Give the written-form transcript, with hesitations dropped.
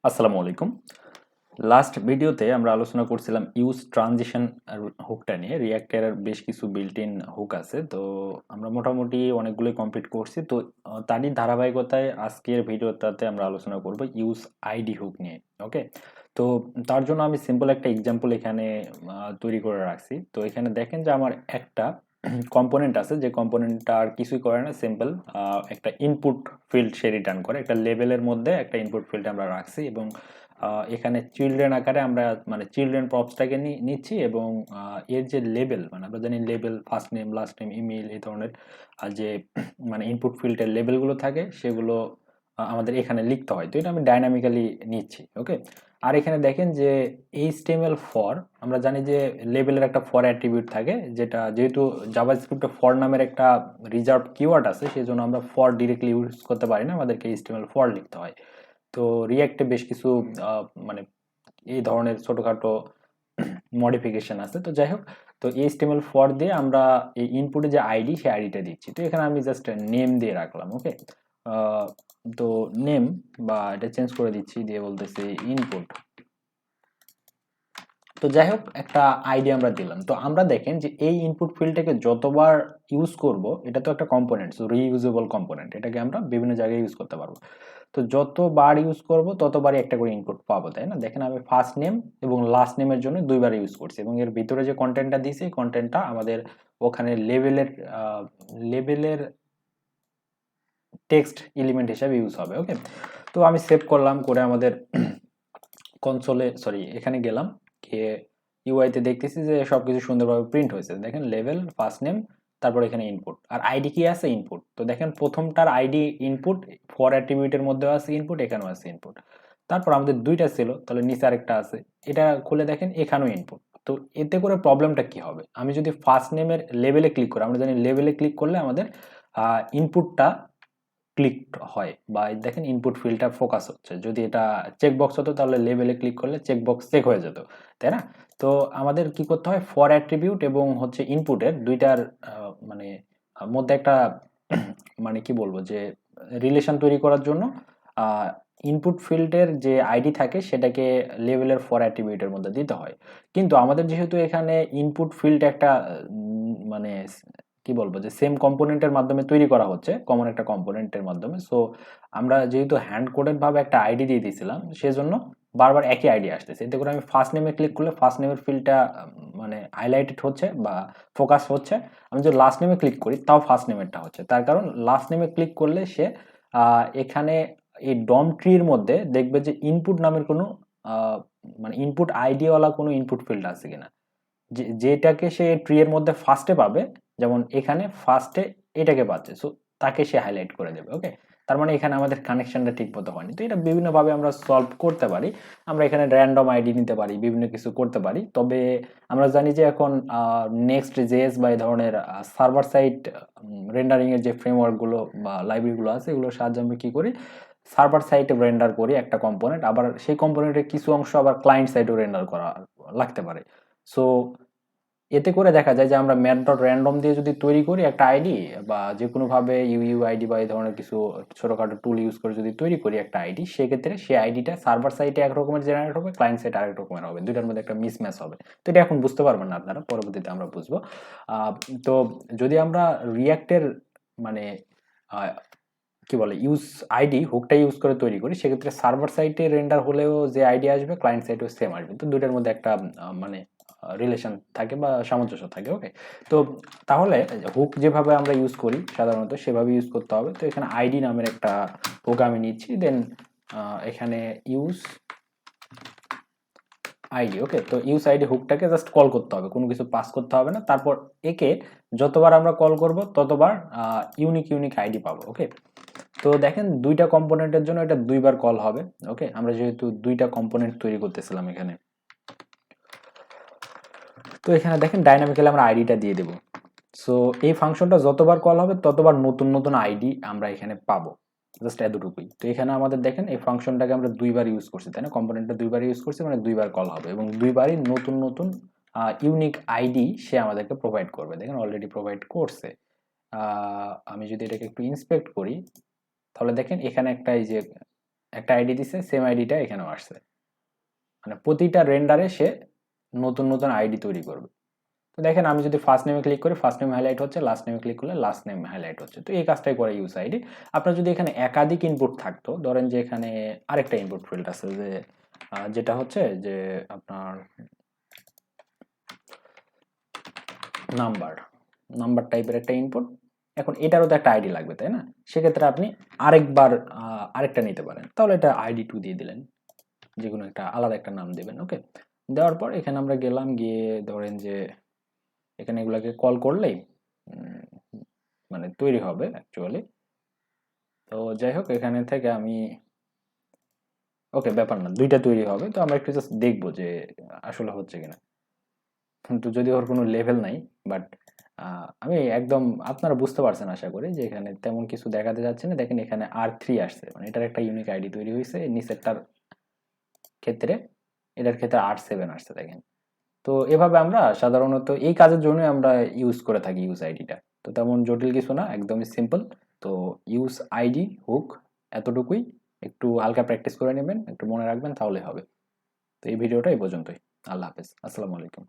আসসালামু আলাইকুম। লাস্ট ভিডিওতে আমরা আলোচনা করছিলাম ইউজ ট্রানজিশন হুকটা নিয়ে। রিঅ্যাক্টের বেশ কিছু বিল্ট ইন হুক আছে। তো আমরা মোটামুটি অনেকগুলোই কমপ্লিট করছি। তো তারই ধারাবাহিকতায় আজকের ভিডিওটাতে আমরা আলোচনা করব ইউজ আইডি হুক নিয়ে। ওকে? তো তার জন্য আমি সিম্পল একটা এক্সাম্পল এখানে তৈরি করে রাখছি। তো এখানে দেখেন যে আমার একটা কম্পোনেন্ট আছে, যে কম্পোনেন্টটা আর কিছুই করে না, সিম্পল একটা ইনপুট ফিল্ড সে রিটার্ন করে। একটা লেভেলের মধ্যে একটা ইনপুট ফিল্ড আমরা রাখছি এবং এখানে চিলড্রেন আকারে আমরা মানে চিলড্রেন প্রপসটাকে নিচ্ছি এবং এর যে লেবেল, মানে আমরা জানি label first name last name email এই ধরনের যে মানে ইনপুট ফিল্ডের লেবেলগুলো থাকে সেগুলো আমাদের এখানে লিখতে হয়। তো এটা আমি ডাইনামিক্যালি নিচ্ছি। ওকে? আর এখানে দেখেন যে এইচটিএমএল ফর, আমরা জানি যে লেবেলের একটা ফর অ্যাট্রিবিউট থাকে, যেটা যেহেতু জাভাস্ক্রিপ্টে ফর নামের একটা রিজার্ভ কিওয়ার্ড আছে সেই জন্য আমরা ফর ডিরেক্টলি ইউজ করতে পারি না, আমাদেরকে এইচটিএমএল ফর লিখতে হয়। তো রিয়াক্টে বেশ কিছু মানে এই ধরনের ছোটখাটো মডিফিকেশন আছে। তো যাই হোক, তো এইচটিএমএল ফর দিয়ে আমরা এই ইনপুটে যে আইডি সেই আইডিটা দিচ্ছি। তো এখানে আমি জাস্ট নেম দিয়ে রাখলাম। ওকে? তো নেম বা এটা চেঞ্জ করে দিচ্ছি, দিয়ে বলতেছি ইনপুট। তো যাই হোক, একটা আইডি আমরা দিলাম। তো আমরা দেখেন যে এই ইনপুট ফিল্ডটাকে যতবার ইউজ করব, এটা তো একটা কম্পোনেন্ট, সো রিইউজেবল কম্পোনেন্ট, এটাকে আমরা বিভিন্ন জায়গায় ইউজ করতে পারবো। তো যতবার ইউজ করব ততবারই একটা করে ইনপুট পাবো, তাই না? দেখেন আমি ফার্স্ট নেম এবং লাস্ট নেমের জন্য দুইবার ইউজ করছি এবং এর ভিতরে যে কন্টেন্টটা দিয়েছি এই কন্টেন্টটা আমাদের ওখানে লেভেলের টেক্সট এলিমেন্ট হিসাবে ইউজ হবে। ওকে? তো আমি সেভ করলাম, করে আমাদের কনসোলে সরি এখানে গেলাম, গিয়ে ইউআইতে দেখতেছি যে সবকিছু সুন্দরভাবে প্রিন্ট হয়েছে। দেখেন লেভেল ফার্স্ট নেম, তারপর এখানে ইনপুট আর আইডি কি আছে, ইনপুট। তো দেখেন প্রথমটার আইডি ইনপুট, ফর অ্যাট্রিবিউটের মধ্যেও আছে ইনপুট, এখানেও আছে ইনপুট। তারপর আমাদের দুইটা ছিল, তাহলে নিচে আরেকটা আছে, এটা খুলে দেখেন এখানেও ইনপুট। তো এতে করে প্রবলেমটা কি হবে, আমি যদি ফার্স্ট নেমের লেভেলে ক্লিক করি, আমরা জানি লেভেলে ক্লিক করলে আমাদের ইনপুটটা ক্লিক হয়, বা দেখেন ইনপুট ফিল্ডটা ফোকাস হচ্ছে। যদি এটা চেকবক্স হতো তাহলে লেবেলে ক্লিক করলে চেকবক্স চেক হয়ে যেত, তাই না? তো আমাদের কি করতে হয়, ফর অ্যাট্রিবিউট এবং হচ্ছে ইনপুটের দুইটার মানে মধ্যে একটা মানে কি বলবো যে রিলেশন তৈরি করার জন্য ইনপুট ফিল্ডের যে আইডি থাকে সেটাকে লেভেলের ফর অ্যাট্রিবিউটের মধ্যে দিতে হয়। কিন্তু আমাদের যেহেতু এখানে ইনপুট ফিল্ড একটা মানে কি বলবো যে সেম কম্পোনেন্টের মাধ্যমে তৈরি করা হচ্ছে, কমন একটা কম্পোনেন্টের মাধ্যমে, সো আমরা যেহেতু হ্যান্ড কোডেড ভাবে একটা আইডি দিয়ে দিয়েছিলাম সেজন্য বারবার একই আইডি আসতেছে। এতে করে আমি ফার্স্ট নেমে ক্লিক করলে ফার্স্ট নেমের ফিল্ডটা মানে হাইলাইটেড হচ্ছে বা ফোকাস হচ্ছে। আমি যদি লাস্ট নেমে ক্লিক করি তাও ফার্স্ট নেমেরটা হচ্ছে, তার কারণ লাস্ট নেমে ক্লিক করলে সে এখানে এই ডম ট্রির মধ্যে দেখবে যে ইনপুট নামের কোনো আহ, মানে ইনপুট আইডিওয়ালা কোনো ইনপুট ফিল্ড আছে কিনা, যেটাকে সে ট্রি এর মধ্যে ফার্স্টে পাবে। যেমন এখানে ফার্স্টে এটাকে পাচ্ছে, সো তাকে সে হাইলাইট করে দেবে। ওকে? তার মানে এখানে আমাদের কানেকশনটা ঠিক মতো হয়নি। তো এটা বিভিন্নভাবে আমরা সলভ করতে পারি। আমরা এখানে র্যান্ডম আইডি নিতে পারি, বিভিন্ন কিছু করতে পারি। তবে আমরা জানি যে এখন নেক্সট জেএস বা এই ধরনের সার্ভার সাইড রেন্ডারিং এর যে ফ্রেমওয়ার্কগুলো বা লাইব্রেরিগুলো আছে এগুলোর সাহায্যে আমরা কি করি, সার্ভার সাইটে রেন্ডার করি একটা কম্পোনেন্ট, আবার সেই কম্পোনেন্টের কিছু অংশ আবার ক্লায়েন্ট সাইডেও রেন্ডার করা লাগতে পারে। সো এতে করে দেখা যায় যে আমরা ম্যাথ ডট র্যান্ডম দিয়ে যদি তৈরি করি একটা আইডি, বা যে কোনোভাবে ইউআইডি বা এই ধরনের কিছু ছোটোখাটো টুল ইউজ করে যদি তৈরি করি একটা আইডি, সেক্ষেত্রে সেই আইডিটা সার্ভার সাইটে এক রকমের জেনারেট হবে, ক্লায়েন্ট সাইটে আরেক রকমের হবে, দুইটার মধ্যে একটা মিসম্যাচ হবে। তো এটা এখন বুঝতে পারবেন না আপনারা, পরবর্তীতে আমরা বুঝবো। তো যদি আমরা রিয়াক্টের মানে আহ, কি বলে ইউজ আইডি হুকটা ইউজ করে তৈরি করি, সেক্ষেত্রে সার্ভার সাইটে রেন্ডার হলেও যে আইডি আসবে ক্লায়েন্ট সাইটেও সেম আসবে। তো দুইটার মধ্যে একটা মানে রিলেশন থাকে বা সামঞ্জস্য থাকে। ওকে? তো তাহলে হুক যেভাবে আমরা ইউজ করি সাধারণত সেভাবে ইউজ করতে হবে। তো এখানে আইডি নামের একটা হুক আমি নিচ্ছি, দেন এখানে ইউজ আইডি। ওকে? তো ইউজ আইডি হুকটাকে জাস্ট কল করতে হবে, কোনো কিছু পাস করতে হবে না। তারপর একে যতবার আমরা কল করব ততবার ইউনিক ইউনিক আইডি পাবো। ওকে? তো দেখেন দুইটা কম্পোনেন্টের জন্য এটা দুইবার কল হবে। ওকে? আমরা যেহেতু দুইটা কম্পোনেন্ট তৈরি করতেছিলাম এখানে, তো এখানে দেখেন ডাইনামিক্যালি আমরা আইডিটা দিয়ে দেব। সো এই ফাংশনটা যতবার কল হবে ততবার নতুন নতুন আইডি আমরা এখানে পাবো, জাস্ট এতটুকুই। তো এখানে আমাদের দেখেন এই ফাংশনটাকে আমরা দুইবার ইউজ করছি, তাই না? কম্পোনেন্টটা দুইবার ইউজ করছি মানে দুইবার কল হবে এবং দুইবারই নতুন নতুন ইউনিক আইডি সে আমাদেরকে প্রোভাইড করবে। দেখেন অলরেডি প্রোভাইড করছে। আমি যদি এটাকে একটু ইন্সপেক্ট করি তাহলে দেখেন এখানে একটা এই যে একটা আইডি দিছে, সেম আইডিটা এখানেও আসছে, মানে প্রতিটা রেন্ডারে সে নতুন নতুন আইডি তৈরি করবে। তো দেখেন আমি যদি ফার্স্ট নেমে ক্লিক করি ফার্স্ট নেম হাইলাইট হচ্ছে, লাস্ট নেমে ক্লিক করলে লাস্ট নেম হাইলাইট হচ্ছে। তো এই কাজটাই করে useId। আপনার যদি এখানে একাধিক ইনপুট থাকতো, ধরেন যে এখানে আরেকটা ইনপুট ফিল্ড আছে যে যেটা হচ্ছে যে আপনার নাম্বার নাম্বার টাইপের একটা ইনপুট, এখন এটারও তো একটা আইডি লাগবে তাই না, সেক্ষেত্রে আপনি আরেকবার আরেকটা নিতে পারেন, তাহলে এটা ID2 দিয়ে দিলেন, যে কোনো একটা আলাদা একটা নাম দেবেন। ওকে, দেওয়ার পর এখানে আমরা গেলাম, গিয়ে ধরেন যে এখানে এগুলাকে কল করলেই মানে তৈরি হবে অ্যাকচুয়ালি। তো যাই হোক এখানে থেকে আমি ওকে ব্যাপার না, দুইটা তৈরি হবে। তো আমরা একটু জাস্ট দেখবো যে আসলে হচ্ছে কিনা, কিন্তু যদি ওর কোনো লেভেল নাই, বাট আমি একদম আপনারা বুঝতে পারছেন আশা করি যে এখানে তেমন কিছু দেখাতে যাচ্ছে না। দেখেন এখানে R3 আসছে, মানে এটার একটা ইউনিক আইডি তৈরি হয়েছে, নিচেরটার ক্ষেত্রে এটার ক্ষেত্রে R7 আসছে দেখেন। তো এভাবে আমরা সাধারণত এই কাজের জন্য আমরা ইউজ করে থাকি useId-টা। তো তেমন জটিল কিছু না, একদমই সিম্পল। তো useId হুক এতটুকুই, একটু হালকা প্র্যাকটিস করে নেবেন, একটু মনে রাখবেন তাহলে হবে। তো এই ভিডিওটা এই পর্যন্তই। আল্লাহ হাফেজ, আসসালামু আলাইকুম।